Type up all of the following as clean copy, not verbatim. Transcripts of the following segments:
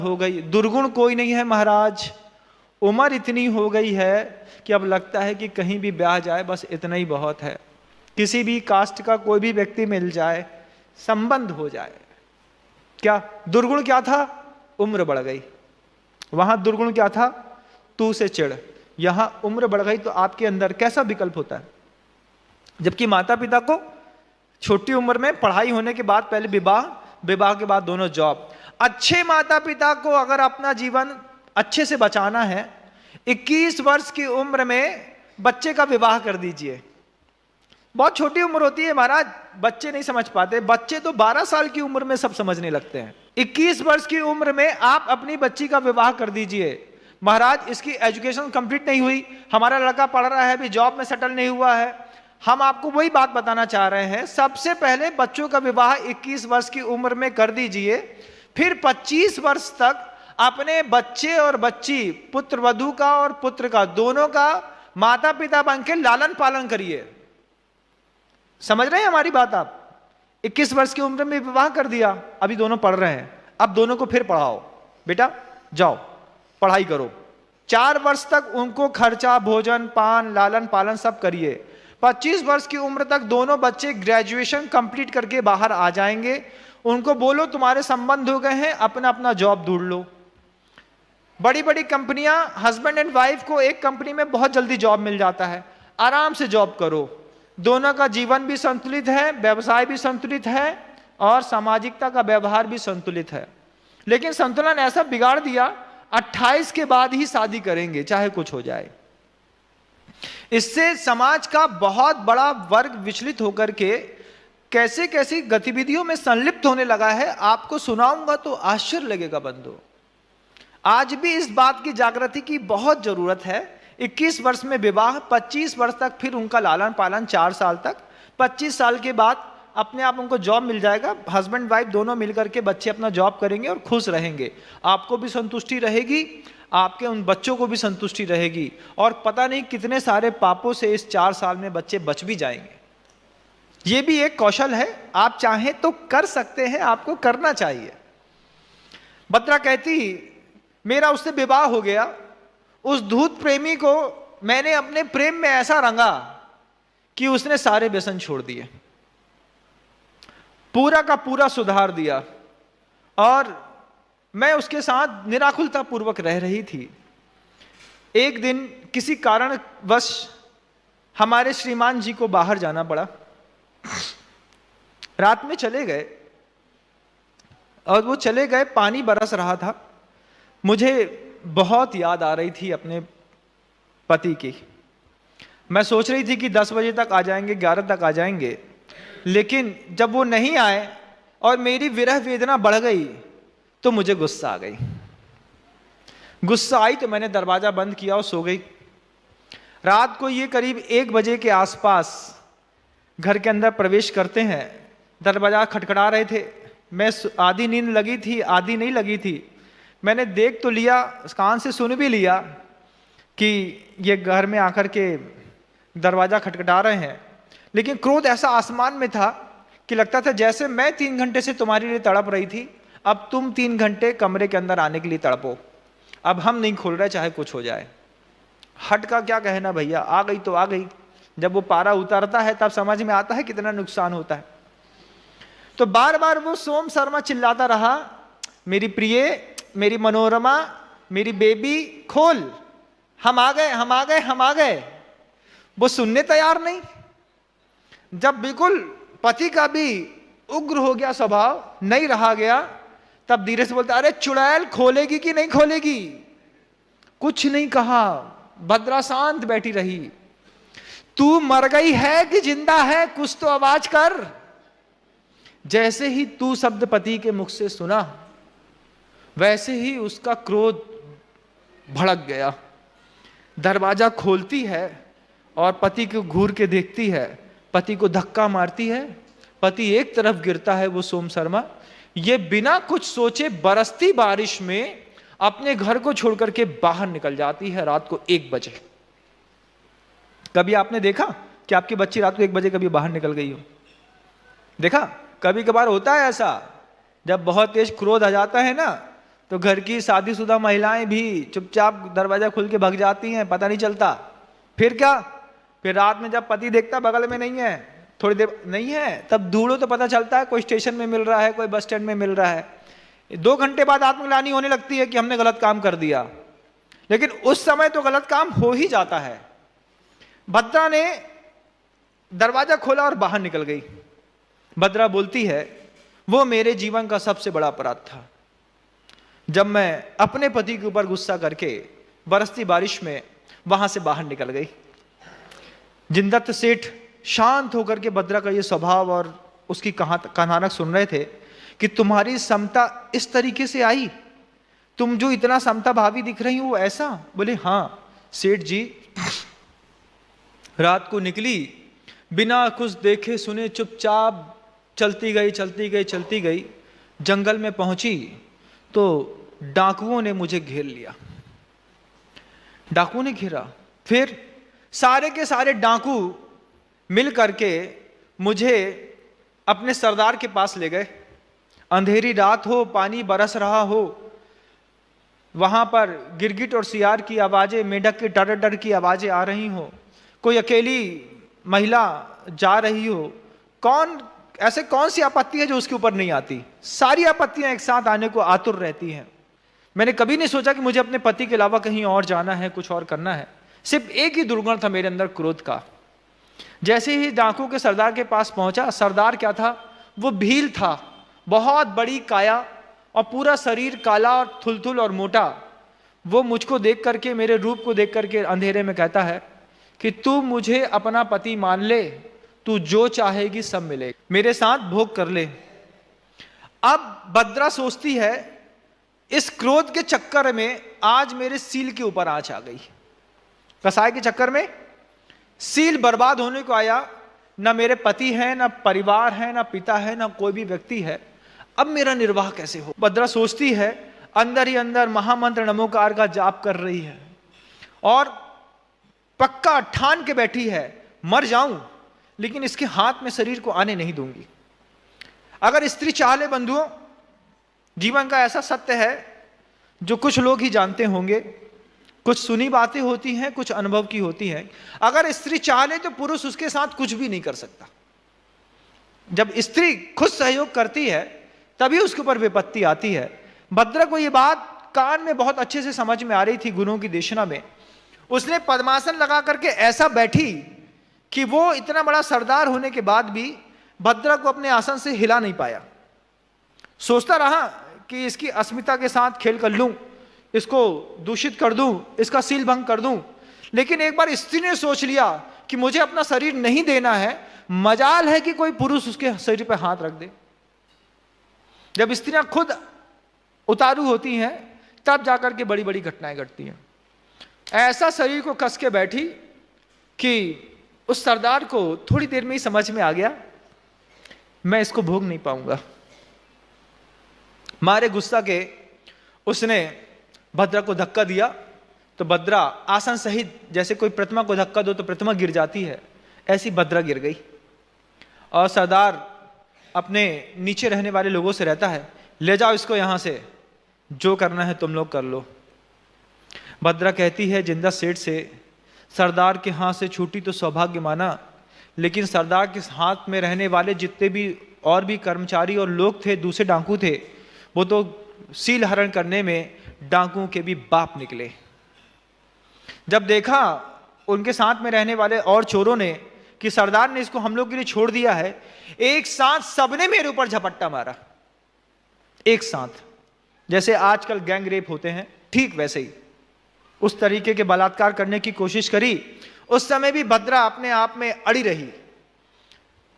हो गई, दुर्गुण कोई नहीं है महाराज, उम्र इतनी हो गई है कि अब लगता है कि कहीं भी ब्याह जाए बस इतना ही बहुत है, किसी भी कास्ट का कोई भी व्यक्ति मिल जाए, संबंध हो जाए। क्या दुर्गुण क्या था? उम्र बढ़ गई। वहां दुर्गुण क्या था? तू से चिढ़। यहां उम्र बढ़ गई तो आपके अंदर कैसा विकल्प होता है? जबकि माता पिता को छोटी उम्र में पढ़ाई होने के बाद पहले विवाह, विवाह के बाद दोनों जॉब। अच्छे माता पिता को अगर अपना जीवन अच्छे से बचाना है, 21 वर्ष की उम्र में बच्चे का विवाह कर दीजिए। बहुत छोटी उम्र होती है महाराज, बच्चे नहीं समझ पाते। बच्चे तो 12 साल की उम्र में सब समझने लगते हैं। 21 वर्ष की उम्र में आप अपनी बच्ची का विवाह कर दीजिए। महाराज इसकी एजुकेशन कंप्लीट नहीं हुई, हमारा लड़का पढ़ रहा है, अभी जॉब में सेटल नहीं हुआ है। हम आपको वही बात बताना चाह रहे हैं, सबसे पहले बच्चों का विवाह 21 वर्ष की उम्र में कर दीजिए, फिर 25 वर्ष तक अपने बच्चे और बच्ची, पुत्र वधू का और पुत्र का, दोनों का माता पिता बनकर लालन पालन करिए। समझ रहे हैं हमारी बात आप? 21 वर्ष की उम्र में विवाह कर दिया, अभी दोनों पढ़ रहे हैं, अब दोनों को फिर पढ़ाओ, बेटा जाओ पढ़ाई करो। 4 वर्ष तक उनको खर्चा, भोजन, पान, लालन पालन सब करिए। 25 वर्ष की उम्र तक दोनों बच्चे ग्रेजुएशन कंप्लीट करके बाहर आ जाएंगे। उनको बोलो तुम्हारे संबंध हो गए हैं, अपना अपना जॉब ढूंढ लो। बड़ी बड़ी कंपनियां, हस्बैंड एंड वाइफ को एक कंपनी में बहुत जल्दी जॉब मिल जाता है, आराम से जॉब करो। दोनों का जीवन भी संतुलित है, व्यवसाय भी संतुलित है और सामाजिकता का व्यवहार भी संतुलित है। लेकिन संतुलन ऐसा बिगाड़ दिया, 28 के बाद ही शादी करेंगे चाहे कुछ हो जाए। इससे समाज का बहुत बड़ा वर्ग विचलित होकर के कैसे कैसी गतिविधियों में संलिप्त होने लगा है। आपको सुनाऊंगा तो आश्चर्य लगेगा बंधु। आज भी इस बात की जागृति की बहुत जरूरत है। 21 वर्ष में विवाह, 25 वर्ष तक फिर उनका लालन पालन 4 साल तक, 25 साल के बाद अपने आप उनको जॉब मिल जाएगा। हस्बैंड वाइफ दोनों मिलकर के बच्चे अपना जॉब करेंगे और खुश रहेंगे। आपको भी संतुष्टि रहेगी, आपके उन बच्चों को भी संतुष्टि रहेगी, और पता नहीं कितने सारे पापों से इस 4 साल में बच्चे बच भी जाएंगे। ये भी एक कौशल है, आप चाहें तो कर सकते हैं, आपको करना चाहिए। बत्रा कहती मेरा उससे विवाह हो गया, उस धूत प्रेमी को मैंने अपने प्रेम में ऐसा रंगा कि उसने सारे व्यसन छोड़ दिए, पूरा का पूरा सुधार दिया, और मैं उसके साथ निराकुलता पूर्वक रह रही थी। एक दिन किसी कारणवश हमारे श्रीमान जी को बाहर जाना पड़ा, रात में चले गए, और वो चले गए, पानी बरस रहा था। मुझे बहुत याद आ रही थी अपने पति की। मैं सोच रही थी कि 10 बजे तक आ जाएंगे, 11 तक आ जाएंगे, लेकिन जब वो नहीं आए और मेरी विरह वेदना बढ़ गई तो मुझे गुस्सा आ गई। गुस्सा आई तो मैंने दरवाजा बंद किया और सो गई। रात को ये करीब 1 बजे के आसपास घर के अंदर प्रवेश करते हैं, दरवाजा खटखटा रहे थे। मैं आधी नींद लगी थी, आधी नहीं लगी थी। मैंने देख तो लिया, कान से सुन भी लिया कि ये घर में आकर के दरवाजा खटखटा रहे हैं, लेकिन क्रोध ऐसा आसमान में था कि लगता था जैसे मैं 3 घंटे से तुम्हारे लिए तड़प रही थी, अब तुम 3 घंटे कमरे के अंदर आने के लिए तड़पो। अब हम नहीं खोल रहे चाहे कुछ हो जाए। हट का क्या कहना भैया, आ गई तो आ गई। जब वो पारा उतारता है तब समझ में आता है कितना नुकसान होता है। तो बार बार वो सोम शर्मा चिल्लाता रहा, मेरी प्रिय, मेरी मनोरमा, मेरी बेबी खोल, हम आ गए, हम आ गए, हम आ गए। वो सुनने तैयार नहीं। जब बिल्कुल पति का भी उग्र हो गया स्वभाव, नहीं रहा गया, तब धीरे से बोलता, अरे चुड़ैल खोलेगी कि नहीं खोलेगी? कुछ नहीं कहा, भद्रा शांत बैठी रही। तू मर गई है कि जिंदा है, कुछ तो आवाज कर। जैसे ही तू शब्द पति के मुख से सुना, वैसे ही उसका क्रोध भड़क गया। दरवाजा खोलती है और पति को घूर के देखती है, पति को धक्का मारती है, पति एक तरफ गिरता है। वो सोम शर्मा ये बिना कुछ सोचे बरसती बारिश में अपने घर को छोड़कर के बाहर निकल जाती है रात को 1 बजे। कभी आपने देखा कि आपकी बच्ची रात को 1 बजे कभी बाहर निकल गई हो? देखा? कभी कभार होता है ऐसा, जब बहुत तेज क्रोध आ जाता है ना, तो घर की शादीशुदा महिलाएं भी चुपचाप दरवाजा खोल के भाग जाती हैं, पता नहीं चलता। फिर क्या, फिर रात में जब पति देखता बगल में नहीं है, थोड़ी देर नहीं है, तब ढूंढो तो पता चलता है कोई स्टेशन में मिल रहा है, कोई बस स्टैंड में मिल रहा है। 2 घंटे बाद आत्मग्लानि होने लगती है कि हमने गलत काम कर दिया, लेकिन उस समय तो गलत काम हो ही जाता है। भद्रा ने दरवाजा खोला और बाहर निकल गई। भद्रा बोलती है, वो मेरे जीवन का सबसे बड़ा अपराध था जब मैं अपने पति के ऊपर गुस्सा करके बरसती बारिश में वहां से बाहर निकल गई। जिनदत्त सेठ शांत होकर के भद्रा का ये स्वभाव और उसकी कहानक सुन रहे थे कि तुम्हारी समता इस तरीके से आई, तुम जो इतना समता भावी दिख रही हो वो ऐसा? बोले हाँ सेठ जी, रात को निकली, बिना कुछ देखे सुने चुपचाप चलती गई, जंगल में पहुंची तो डाकुओं ने मुझे घेर लिया। डाकुओं ने घेरा, फिर सारे के सारे डाकू मिल करके मुझे अपने सरदार के पास ले गए। अंधेरी रात हो, पानी बरस रहा हो, वहां पर गिरगिट और सियार की आवाजें, मेढक की डर डर की आवाजें आ रही हो, कोई अकेली महिला जा रही हो, कौन सी आपत्ति है जो उसके ऊपर नहीं आती? सारी आपत्तियां एक साथ आने को आतुर रहती हैं। मैंने कभी नहीं सोचा कि मुझे अपने पति के अलावा कहीं और जाना है, कुछ और करना है। सिर्फ एक ही दुर्गुण था मेरे अंदर, क्रोध का। जैसे ही डाकू के सरदार के पास पहुंचा, सरदार क्या था, वो भील था, बहुत बड़ी काया और पूरा शरीर काला और थुलथुल और मोटा। वो मुझको देख करके, मेरे रूप को देख करके अंधेरे में कहता है कि तू मुझे अपना पति मान ले, तू जो चाहेगी सब मिलेगा, मेरे साथ भोग कर ले। अब भद्रा सोचती है, इस क्रोध के चक्कर में आज मेरे सील के ऊपर आंच आ गई। कसाई के चक्कर में सील बर्बाद होने को आया। ना मेरे पति है, ना परिवार है, ना पिता है, ना कोई भी व्यक्ति है। अब मेरा निर्वाह कैसे हो? भद्रा सोचती है, अंदर ही अंदर महामंत्र नमोकार का जाप कर रही है और पक्का ठान के बैठी है, मर जाऊं लेकिन इसके हाथ में शरीर को आने नहीं दूंगी। अगर स्त्री चाह ले बंधुओं, जीवन का ऐसा सत्य है जो कुछ लोग ही जानते होंगे, कुछ सुनी बातें होती हैं, कुछ अनुभव की होती हैं। अगर स्त्री चाह ले तो पुरुष उसके साथ कुछ भी नहीं कर सकता। जब स्त्री खुद सहयोग करती है तभी उसके ऊपर विपत्ति आती है। भद्रा को यह बात कान में बहुत अच्छे से समझ में आ रही थी। गुरुओं की देशना में उसने पद्मासन लगा करके ऐसा बैठी कि वो इतना बड़ा सरदार होने के बाद भी भद्रा को अपने आसन से हिला नहीं पाया। सोचता रहा कि इसकी अस्मिता के साथ खेल कर लूं, इसको दूषित कर दूं, इसका सील भंग कर दूं। लेकिन एक बार स्त्री ने सोच लिया कि मुझे अपना शरीर नहीं देना है, मजाल है कि कोई पुरुष उसके शरीर पर हाथ रख दे। जब स्त्रियां खुद उतारू होती हैं तब जाकर के बड़ी बड़ी घटनाएं घटती हैं। ऐसा शरीर को कस के बैठी कि उस सरदार को थोड़ी देर में ही समझ में आ गया, मैं इसको भोग नहीं पाऊंगा। मारे गुस्सा के उसने भद्रा को धक्का दिया तो भद्रा आसन सहित, जैसे कोई प्रतिमा को धक्का दो तो प्रतिमा गिर जाती है, ऐसी भद्रा गिर गई। और सरदार अपने नीचे रहने वाले लोगों से रहता है, ले जाओ इसको यहां से, जो करना है तुम लोग कर लो। भद्रा कहती है जिंदत सेठ से, सरदार के हाथ से छूटी तो सौभाग्य माना, लेकिन सरदार के हाथ में रहने वाले जितने भी और भी कर्मचारी और लोग थे, दूसरे डाकू थे, वो तो सील हरण करने में डाकुओं के भी बाप निकले। जब देखा उनके साथ में रहने वाले और चोरों ने कि सरदार ने इसको हम लोग के लिए छोड़ दिया है, एक साथ सबने मेरे ऊपर झपट्टा मारा। एक साथ, जैसे आजकल गैंग रेप होते हैं, ठीक वैसे ही उस तरीके के बलात्कार करने की कोशिश करी। उस समय भी भद्रा अपने आप में अड़ी रही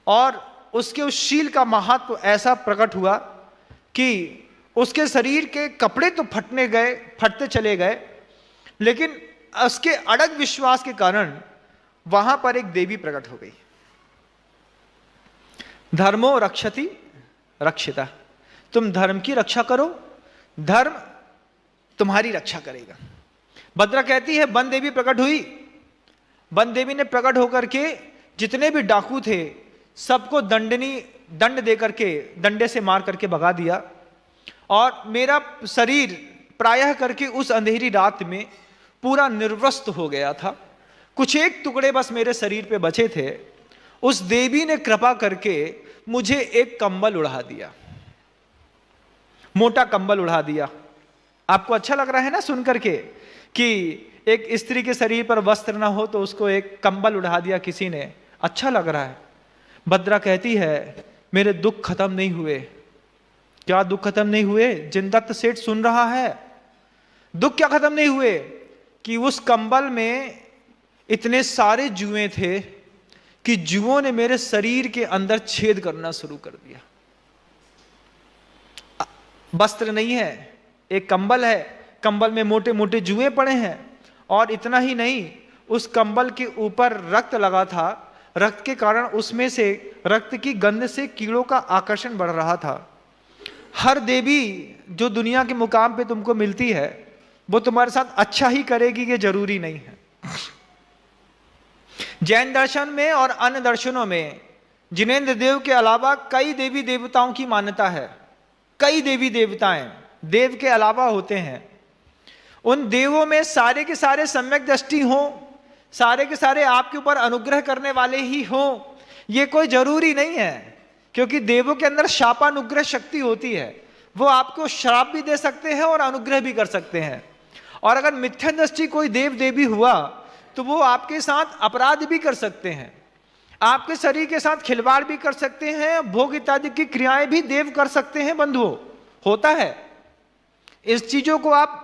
और उसके उस शील का महत्व ऐसा प्रकट हुआ कि उसके शरीर के कपड़े तो फटते चले गए, लेकिन उसके अड़ग विश्वास के कारण वहां पर एक देवी प्रकट हो गई। धर्मो रक्षति रक्षिता, तुम धर्म की रक्षा करो, धर्म तुम्हारी रक्षा करेगा। भद्रा कहती है वन देवी प्रकट हुई। वन देवी ने प्रकट होकर के जितने भी डाकू थे सबको दंड दे करके, डंडे से मार करके भगा दिया और मेरा शरीर प्रायः करके उस अंधेरी रात में पूरा निर्वस्त्र हो गया था। कुछ एक टुकड़े बस मेरे शरीर पे बचे थे। उस देवी ने कृपा करके मुझे एक कंबल उड़ा दिया, मोटा कंबल उड़ा दिया। आपको अच्छा लग रहा है ना सुन करके कि एक स्त्री के शरीर पर वस्त्र ना हो तो उसको एक कंबल उड़ा दिया किसी ने, अच्छा लग रहा है। भद्रा कहती है मेरे दुख खत्म नहीं हुए। क्या दुख खत्म नहीं हुए? जिनदत्त सेठ सुन रहा है। दुख क्या खत्म नहीं हुए कि उस कंबल में इतने सारे जुएं थे कि जुओं ने मेरे शरीर के अंदर छेद करना शुरू कर दिया। वस्त्र नहीं है, एक कंबल है, कंबल में मोटे मोटे जुएं पड़े हैं। और इतना ही नहीं, उस कंबल के ऊपर रक्त लगा था। रक्त के कारण उसमें से रक्त की गंध से कीड़ों का आकर्षण बढ़ रहा था। हर देवी जो दुनिया के मुकाम पे तुमको मिलती है वो तुम्हारे साथ अच्छा ही करेगी, ये जरूरी नहीं है। जैन दर्शन में और अन्य दर्शनों में जिनेंद्र देव के अलावा कई देवी देवताओं की मान्यता है। कई देवी देवताएं देव के अलावा होते हैं। उन देवों में सारे के सारे सम्यक दृष्टि हो, सारे के सारे आपके ऊपर अनुग्रह करने वाले ही हो, ये कोई जरूरी नहीं है। क्योंकि देवों के अंदर शापानुग्रह शक्ति होती है। वो आपको श्राप भी दे सकते हैं और अनुग्रह भी कर सकते हैं। और अगर मिथ्या दृष्टि कोई देव देवी हुआ तो वो आपके साथ अपराध भी कर सकते हैं, आपके शरीर के साथ खिलवाड़ भी कर सकते हैं, भोग इत्यादि की क्रियाएं भी देव कर सकते हैं। बंधुओं, होता है। इस चीजों को आप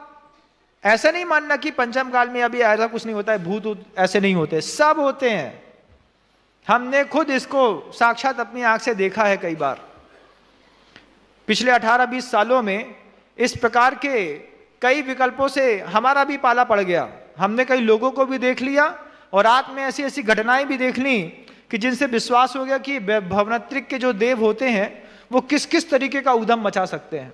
ऐसा नहीं मानना कि पंचम काल में अभी ऐसा कुछ नहीं होता है, भूत ऐसे नहीं होते, सब होते हैं। हमने खुद इसको साक्षात अपनी आंख से देखा है कई बार। पिछले 18-20 सालों में इस प्रकार के कई विकल्पों से हमारा भी पाला पड़ गया। हमने कई लोगों को भी देख लिया और रात में ऐसी ऐसी घटनाएं भी देख ली कि जिनसे विश्वास हो गया कि भवनत्रिक के जो देव होते हैं वो किस किस तरीके का उद्यम मचा सकते हैं।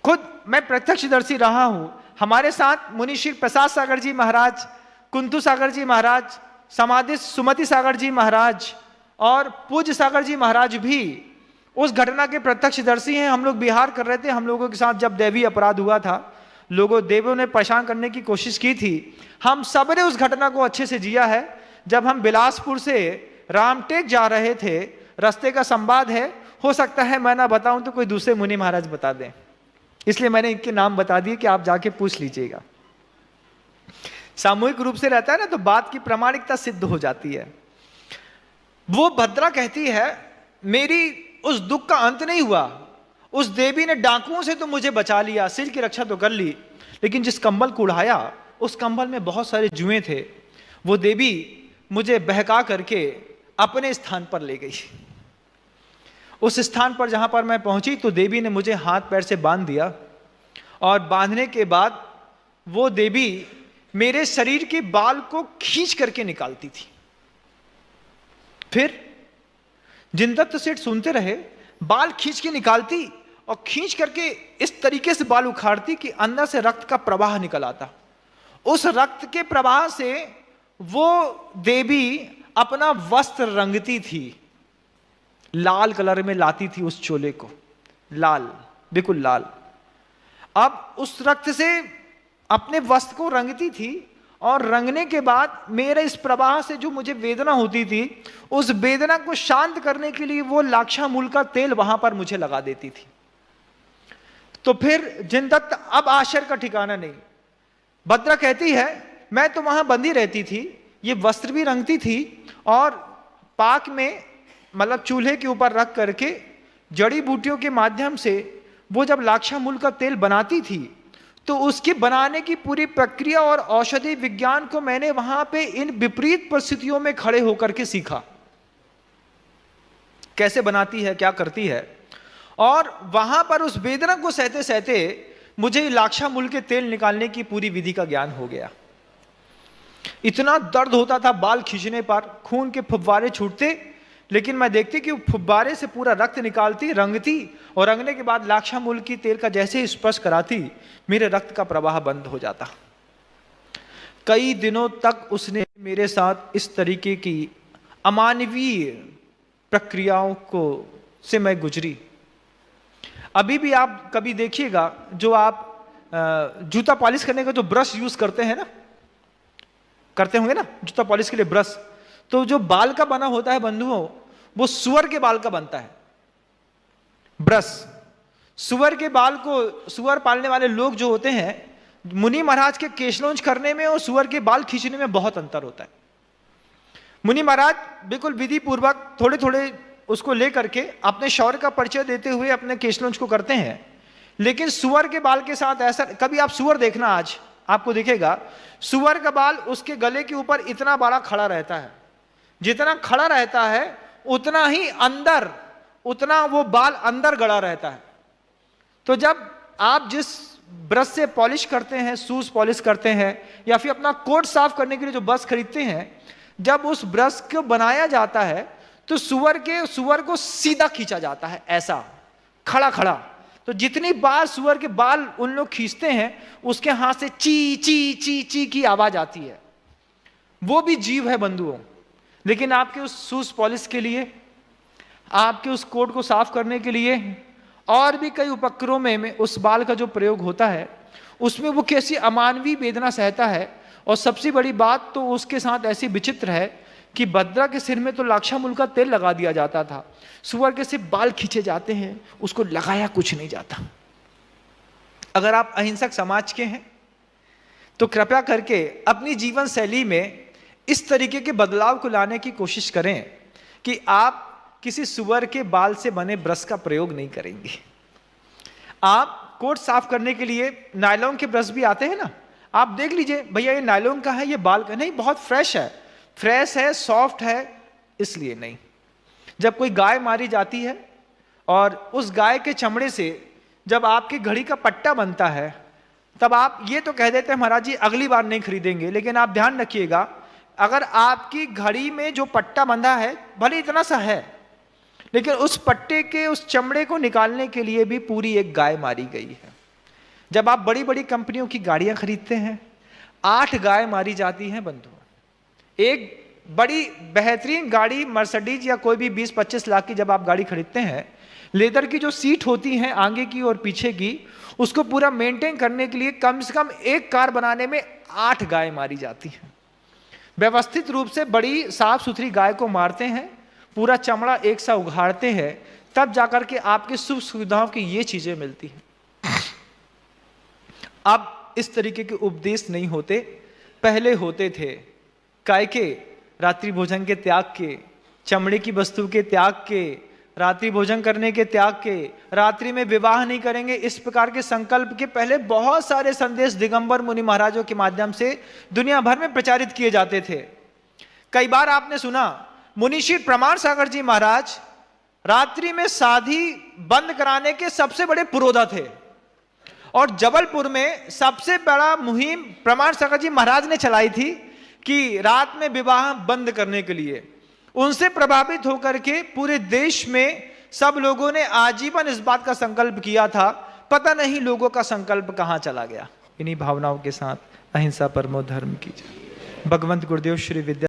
खुद मैं प्रत्यक्षदर्शी रहा हूं। हमारे साथ मुनि श्री प्रसाद सागर जी महाराज, कुंतु सागर जी महाराज, समाधि सुमति सागर जी महाराज और पूज्य सागर जी महाराज भी उस घटना के प्रत्यक्षदर्शी हैं। हम लोग बिहार कर रहे थे, हम लोगों के साथ जब दैवी अपराध हुआ था, देवों ने परेशान करने की कोशिश की थी। हम सब ने उस घटना को अच्छे से जिया है। जब हम बिलासपुर से रामटेक जा रहे थे, रास्ते का संवाद है, हो सकता है मैं ना बताऊं तो कोई दूसरे मुनि महाराज बता दें, इसलिए मैंने इनके नाम बता दिए कि आप जाके पूछ लीजिएगा। सामूहिक रूप से रहता है ना तो बात की प्रामाणिकता सिद्ध हो जाती है। वो भद्रा कहती है मेरी उस दुख का अंत नहीं हुआ। उस देवी ने डाकुओं से तो मुझे बचा लिया, सिर की रक्षा तो कर ली, लेकिन जिस कंबल को उड़ाया उस कंबल में बहुत सारे जुएं थे। वो देवी मुझे बहका करके अपने स्थान पर ले गई। उस स्थान पर जहां पर मैं पहुंची तो देवी ने मुझे हाथ पैर से बांध दिया और बांधने के बाद वो देवी मेरे शरीर के बाल को खींच करके निकालती थी। फिर जिनदत्त सेठ सुनते रहे, बाल खींच के निकालती और खींच करके इस तरीके से बाल उखाड़ती कि अंदर से रक्त का प्रवाह निकल आता। उस रक्त के प्रवाह से वो देवी अपना वस्त्र रंगती थी, लाल कलर में लाती थी उस चोले को, लाल, बिल्कुल लाल। अब उस रक्त से अपने वस्त्र को रंगती थी और रंगने के बाद मेरे इस प्रवाह से जो मुझे वेदना होती थी, उस वेदना को शांत करने के लिए वो लाक्षामूल का तेल वहां पर मुझे लगा देती थी। तो फिर जिनदत्त अब आश्चर्य का ठिकाना नहीं। भद्रा कहती है मैं तो वहां बंदी रहती थी, ये वस्त्र भी रंगती थी और पाक में मतलब चूल्हे के ऊपर रख करके जड़ी बूटियों के माध्यम से वो जब लाक्षामूल का तेल बनाती थी तो उसके बनाने की पूरी प्रक्रिया और औषधि विज्ञान को मैंने वहां पे इन विपरीत परिस्थितियों में खड़े होकर के सीखा, कैसे बनाती है, क्या करती है। और वहां पर उस वेदना को सहते सहते मुझे लाक्षामूल के तेल निकालने की पूरी विधि का ज्ञान हो गया। इतना दर्द होता था बाल खींचने पर, खून के फुव्वारे छूटते, लेकिन मैं देखती कि फुब्बारे से पूरा रक्त निकालती, रंगती और रंगने के बाद लाक्षामूल की तेल का जैसे ही स्पर्श कराती मेरे रक्त का प्रवाह बंद हो जाता। कई दिनों तक उसने मेरे साथ इस तरीके की अमानवीय प्रक्रियाओं को से मैं गुजरी। अभी भी आप कभी देखिएगा, जो आप जूता पॉलिश करने का जो ब्रश यूज करते हैं ना, करते होंगे ना जूता पॉलिश के लिए ब्रश, तो जो बाल का बना होता है बंधुओं, वो सुअर के बाल का बनता है ब्रश। सुअर के बाल को, सुअर पालने वाले लोग जो होते हैं, मुनि महाराज के केशलोंज करने में और सुअर के बाल खींचने में बहुत अंतर होता है। मुनि महाराज बिल्कुल विधि पूर्वक थोड़े थोड़े उसको लेकर के अपने शौर्य का परिचय देते हुए अपने केशलोंज को करते हैं, लेकिन सुअर के बाल के साथ ऐसा, कभी आप सुअर देखना, आज आपको दिखेगा सुअर का बाल उसके गले के ऊपर इतना बड़ा खड़ा रहता है, जितना खड़ा रहता है उतना ही अंदर, उतना वो बाल अंदर गड़ा रहता है। तो जब आप जिस ब्रश से पॉलिश करते हैं, शूज पॉलिश करते हैं, या फिर अपना कोट साफ करने के लिए जो ब्रश खरीदते हैं, जब उस ब्रश को बनाया जाता है तो सुअर को सीधा खींचा जाता है, ऐसा खड़ा खड़ा। तो जितनी बार सुअर के बाल उन लोग खींचते हैं, उसके हाथ से ची ची ची ची की आवाज आती है। वो भी जीव है बंधुओं, लेकिन आपके उस शूज पॉलिश के लिए, आपके उस कोट को साफ करने के लिए, और भी कई उपक्रमों में उस बाल का जो प्रयोग होता है, उसमें वो कैसी अमानवीय वेदना सहता है। और सबसे बड़ी बात तो उसके साथ ऐसी विचित्र है कि भद्रा के सिर में तो लाक्षामूल का तेल लगा दिया जाता था, सुअर के सिर्फ बाल खींचे जाते हैं, उसको लगाया कुछ नहीं जाता। अगर आप अहिंसक समाज के हैं तो कृपया करके अपनी जीवन शैली में इस तरीके के बदलाव को लाने की कोशिश करें कि आप किसी सुअर के बाल से बने ब्रश का प्रयोग नहीं करेंगे। आप कोट साफ करने के लिए नायलॉन के ब्रश भी आते हैं ना, आप देख लीजिए भैया ये नायलॉन का है, ये बाल का नहीं, बहुत फ्रेश है, सॉफ्ट है, इसलिए नहीं। जब कोई गाय मारी जाती है और उस गाय के चमड़े से जब आपकी घड़ी का पट्टा बनता है, तब आप ये तो कह देते हैं महाराज जी अगली बार नहीं खरीदेंगे, लेकिन आप ध्यान रखिएगा, अगर आपकी घड़ी में जो पट्टा बंधा है भले इतना सा है, लेकिन उस पट्टे के, उस चमड़े को निकालने के लिए भी पूरी एक गाय मारी गई है। जब आप बड़ी बड़ी कंपनियों की गाड़ियां खरीदते हैं, 8 गाय मारी जाती हैं बंधु। एक बड़ी बेहतरीन गाड़ी मर्सिडीज या कोई भी 20-25 लाख की जब आप गाड़ी खरीदते हैं, लेदर की जो सीट होती हैं आगे की और पीछे की, उसको पूरा मेंटेन करने के लिए कम से कम एक कार बनाने में 8 गाय मारी जाती हैं। व्यवस्थित रूप से बड़ी साफ सुथरी गाय को मारते हैं, पूरा चमड़ा एक सा उघाड़ते हैं, तब जाकर के आपकी सुख सुविधाओं की ये चीजें मिलती हैं। अब इस तरीके के उपदेश नहीं होते, पहले होते थे। काय के? रात्रि भोजन के त्याग के, चमड़े की वस्तु के त्याग के, रात्रि भोजन करने के त्याग के, रात्रि में विवाह नहीं करेंगे, इस प्रकार के संकल्प के पहले बहुत सारे संदेश दिगंबर मुनि महाराजों के माध्यम से दुनिया भर में प्रचारित किए जाते थे। कई बार आपने सुना मुनिश्री प्रमाण सागर जी महाराज रात्रि में शादी बंद कराने के सबसे बड़े पुरोधा थे, और जबलपुर में सबसे बड़ा मुहिम प्रमाण सागर जी महाराज ने चलाई थी कि रात में विवाह बंद करने के लिए। उनसे प्रभावित होकर के पूरे देश में सब लोगों ने आजीवन इस बात का संकल्प किया था, पता नहीं लोगों का संकल्प कहां चला गया। इन्हीं भावनाओं के साथ अहिंसा परमो धर्म की जय। भगवंत गुरुदेव श्री विद्या